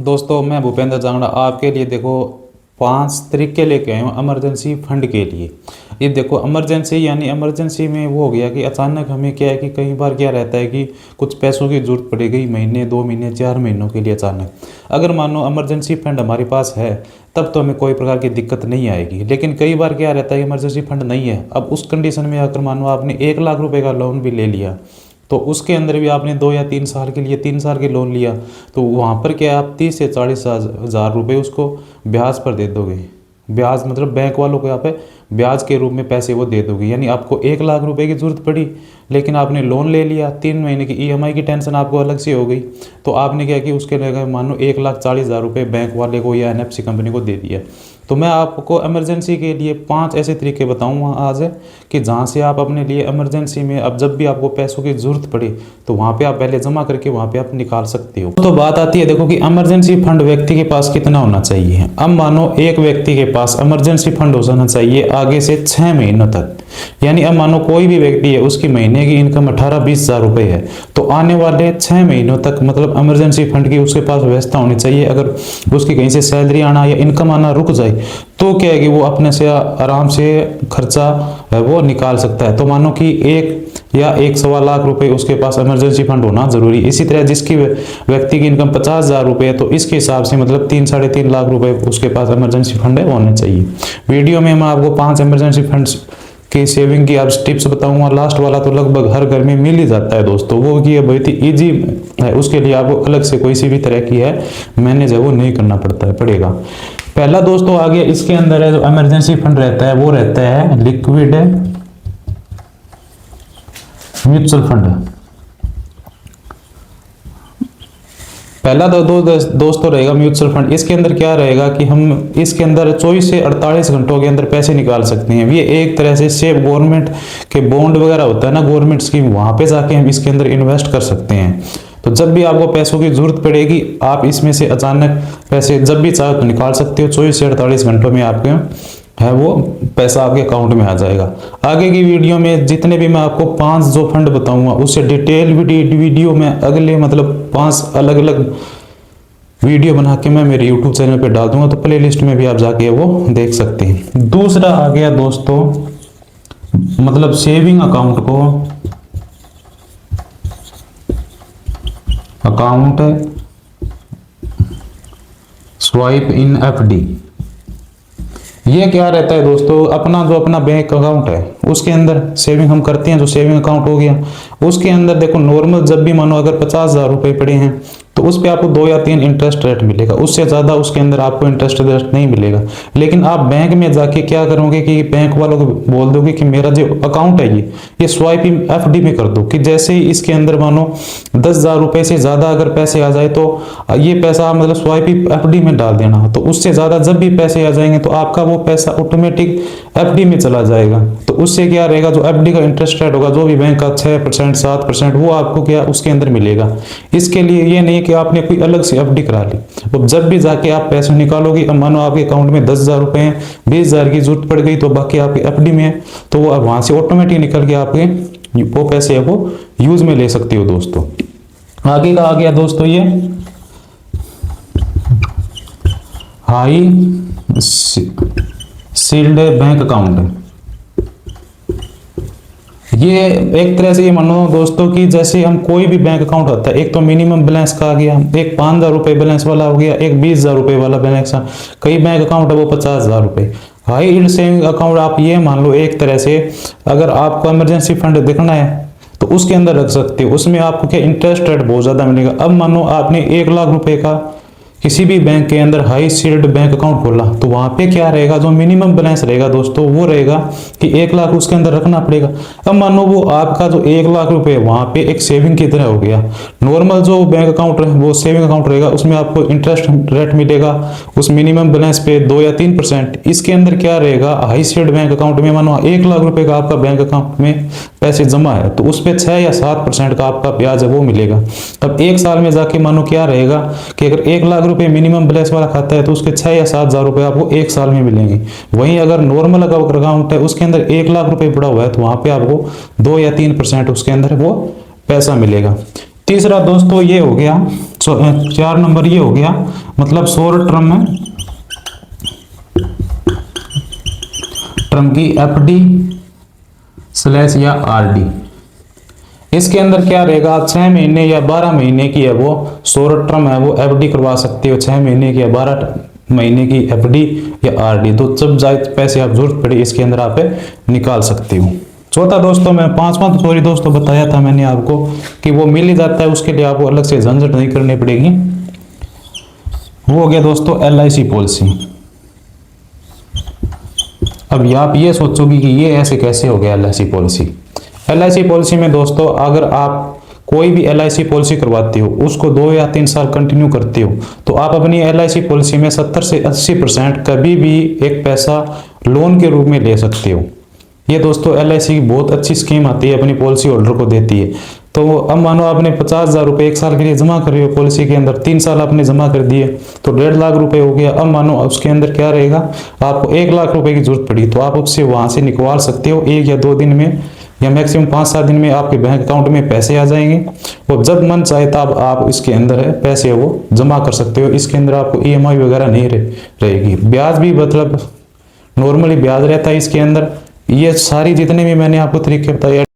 दोस्तों मैं भूपेंद्र जांगड़ा आपके लिए देखो 5 तरीके लेके आया हूँ इमरजेंसी फंड के लिए। ये देखो इमरजेंसी यानी इमरजेंसी में वो हो गया कि अचानक हमें क्या है कि कई बार क्या रहता है कि कुछ पैसों की ज़रूरत पड़ गई, महीने 2 महीने 4 महीनों के लिए अचानक। अगर मानो इमरजेंसी फंड हमारे पास है तब तो हमें कोई प्रकार की दिक्कत नहीं आएगी। लेकिन कई बार क्या रहता है कि इमरजेंसी फंड नहीं है। अब उस कंडीशन में अगर मानो आपने 1 लाख रुपए का लोन भी ले लिया तो उसके अंदर भी आपने 2 या 3 साल के लिए 3 साल के लोन लिया तो वहाँ पर क्या है, आप 30 से 40 हज़ार रुपये उसको ब्याज पर दे दोगे। ब्याज मतलब बैंक वालों को यहाँ पे ब्याज के रूप में पैसे वो दे दोगे। यानी आपको 1 लाख रुपए की ज़रूरत पड़ी लेकिन आपने लोन ले लिया, 3 महीने की ईएमआई की टेंशन आपको अलग से हो गई। तो आपने क्या कि उसके लिए मानो 1,40,000 रुपये बैंक वाले को या एनएफसी कंपनी को दे दिया। तो मैं आपको इमरजेंसी के लिए 5 ऐसे तरीके बताऊंगा आज कि जहां से आप अपने लिए इमरजेंसी में अब जब भी आपको पैसों की ज़रूरत पड़े तो वहां पे आप पहले जमा करके वहां पे आप निकाल सकते हो। तो बात आती है देखो कि इमरजेंसी फंड व्यक्ति के पास कितना होना चाहिए। अब मानो एक व्यक्ति के पास इमरजेंसी फंड हो जाना चाहिए आगे से 6 महीनों तक। यानी अब मानो कोई भी व्यक्ति है उसकी महीने की इनकम 18-20 हज़ार रुपये है तो आने वाले 6 महीनों तक मतलब इमरजेंसी फंड की उसके पास व्यवस्था होनी चाहिए। अगर उसकी कहीं से सैलरी आना या इनकम आना रुक जाए तो क्या है कि वो अपने से आराम से खर्चा है वो निकाल सकता है। तो मानो कि 1 या 1.25 लाख रुपए उसके पास इमरजेंसी फंड होना जरूरी। इसी तरह जिसकी व्यक्ति की इनकम 50 हज़ार रुपये है तो इसके हिसाब से मतलब 3-3.5 लाख रुपए उसके पास इमरजेंसी फंड है होने चाहिए। वीडियो में मैं आपको 5 इमरजेंसी फंड्स की सेविंग की आप टिप्स बताऊंगा। लास्ट वाला तो लगभग हर घर में मिल ही जाता है दोस्तों, वो कि बहुत ही ईजी है। उसके लिए आपको अलग से कोई सी भी तरह की है मैनेज है वो नहीं करना पड़ेगा। पहला दोस्तों आ गया, इसके अंदर है जो इमरजेंसी फंड रहता है वो रहता है लिक्विड म्यूचुअल फंड। पहला दोस्तों रहेगा म्यूचुअल फंड। इसके अंदर क्या रहेगा कि हम इसके अंदर 24 से 48 घंटों के अंदर पैसे निकाल सकते हैं। ये एक तरह से सेफ गवर्नमेंट के बॉन्ड वगैरह होता है ना, गवर्नमेंट स्कीम, वहां पे जाके हम इसके अंदर इन्वेस्ट कर सकते हैं। तो जब भी आपको पैसों की जरूरत पड़ेगी आप इसमें से अचानक पैसे जब भी चाहो तो निकाल सकते हो। 24 से 48 घंटों में आपके है वो पैसा आपके अकाउंट में आ जाएगा। आगे की वीडियो में जितने भी मैं आपको 5 जो फंड बताऊंगा उससे डिटेल वीडियो में अगले मतलब 5 अलग अलग वीडियो बना के मैं मेरे यूट्यूब चैनल पे डाल दूंगा, तो प्ले लिस्ट में भी आप जाके वो देख सकते हैं। दूसरा आ गया दोस्तों मतलब सेविंग अकाउंट को अकाउंट स्वाइप इन एफडी। ये क्या रहता है दोस्तों, अपना बैंक अकाउंट है उसके अंदर सेविंग हम करते हैं। जो सेविंग अकाउंट हो गया उसके अंदर देखो नॉर्मल जब भी मानो अगर 50,000 रुपए पड़े हैं तो उस पे आपको 2 या 3 इंटरेस्ट रेट मिलेगा, उससे ज्यादा उसके अंदर आपको इंटरेस्ट रेट नहीं मिलेगा। लेकिन आप बैंक में जाके क्या करोगे कि बैंक वालों को बोल दोगे कि मेरा जो अकाउंट है ये स्वाइप एफडी में कर दो, कि जैसे ही इसके अंदर मानो 10,000 रुपए से ज्यादा अगर पैसे आ जाए तो ये पैसा मतलब स्वाइप एफडी में डाल देना। तो उससे ज्यादा जब भी पैसे आ जाएंगे तो आपका वो पैसा ऑटोमेटिक एफडी में चला जाएगा। तो उससे क्या रहेगा, जो एफडी का इंटरेस्ट रेट होगा जो भी बैंक का 6% 7% वो आपको क्या उसके अंदर मिलेगा। इसके लिए ये नहीं कि आपने कोई अलग से एफडी करा ली। तो जब भी जाके आप पैसे निकालोगे, अब मानो आपके अकाउंट में 10,000 रुपए हैं, 20,000 की जरूरत पड़ गई तो बाकी आपके एफडी में है तो वो वहां से ऑटोमेटिक निकल के आपके वो पैसे है वो यूज में ले सकते हो दोस्तों। आगे का आ गया दोस्तों ये हाई सील्ड बैंक अकाउंट। ये एक तरह से ये मानो दोस्तों कि जैसे हम कोई भी बैंक अकाउंट होता है, एक तो मिनिमम बैलेंस का आ गया, एक 5,000 रुपए बैलेंस वाला हो गया, एक 20,000 रुपए वाला बैलेंस। कई बैंक अकाउंट है वो 50,000 रुपए। हाई यील्ड सेविंग अकाउंट आप ये मान लो एक तरह से अगर आपको इमरजेंसी फंड देखना है तो उसके अंदर रख सकते हो। उसमें आपको क्या इंटरेस्ट रेट बहुत ज्यादा मिलेगा। अब मानो आपने 1 लाख रुपए का किसी भी बैंक के अंदर हाई सील्ड बैंक अकाउंट खोला तो वहां पे क्या रहेगा, जो मिनिमम बैलेंस रहेगा दोस्तों वो रहेगा कि 1 लाख उसके अंदर रखना पड़ेगा। अब मानो वो आपका जो 1 लाख रुपए वहां पे एक सेविंग की तरह हो गया। नॉर्मल जो बैंक अकाउंट है वो सेविंग अकाउंट रहेगा, उसमें आपको इंटरेस्ट रेट मिलेगा उस मिनिमम बैलेंस पे 2 या 3%। इसके अंदर क्या रहेगा, हाई सील्ड बैंक अकाउंट में मानो 1 लाख रुपए का आपका बैंक अकाउंट में पैसे जमा है तो उस पर 6 या 7% का आपका ब्याज है वो मिलेगा। अब 1 साल में जाके मानो क्या रहेगा कि अगर 1 लाख रुपए मिनिमम बैलेंस वाला खाता है तो उसके 6 या 7,000 रुपए आपको 1 साल में मिलेंगे। वहीं अगर नॉर्मल अकाउंट है उसके अंदर 1 लाख रुपए पड़ा हुआ है तो वहां पे आपको 2 या 3% उसके अंदर वो पैसा मिलेगा। तीसरा दोस्तों ये हो गया, 4 नंबर ये हो गया, मतलब शॉर्ट टर्म की एफडी स्लैश या आरडी। इसके अंदर क्या रहेगा, आप 6 महीने या 12 महीने की है वो शॉर्ट टर्म है वो एफडी करवा सकते हो, 6 महीने की या 12 महीने की एफडी या आरडी, तो जब जाए पैसे आप जरूरत पड़े इसके अंदर आप निकाल सकते हो। चौथा दोस्तों, मैं पांचवा तो सॉरी दोस्तों बताया था मैंने आपको कि वो मिल ही जाता है, उसके लिए आपको अलग से झंझट नहीं करनी पड़ेगी। वो हो गया दोस्तों LIC पॉलिसी। अब आप ये सोचोगे कि ये ऐसे कैसे हो गया LIC पॉलिसी। LIC पॉलिसी में दोस्तों अगर आप कोई भी LIC पॉलिसी करवाते हो, उसको 2 या 3 साल कंटिन्यू करते हो, तो आप अपनी LIC पॉलिसी में 70 से 80% कभी भी एक पैसा लोन के रूप में ले सकते हो। ये दोस्तों LIC की बहुत अच्छी स्कीम आती है, अपनी पॉलिसी होल्डर को देती है। तो अब मानो आपने 50,000 रुपये 1 साल के लिए जमा करे हो पॉलिसी के अंदर, 3 साल आपने जमा कर दिए तो 1.5 लाख रुपए हो गया। अब मानो उसके अंदर क्या रहेगा, आपको 1 लाख रुपए की जरूरत पड़ी तो आप उससे वहां से निकलवा सकते हो 1 या 2 दिन में, या मैक्सिमम 5-7 दिन में आपके बैंक अकाउंट में पैसे आ जाएंगे। और जब मन चाहे तब आप इसके अंदर है पैसे वो जमा कर सकते हो। इसके अंदर आपको EMI वगैरह नहीं रहेगी, ब्याज भी मतलब नॉर्मली ब्याज रहता है इसके अंदर। ये सारी जितने भी मैंने आपको तरीके बताए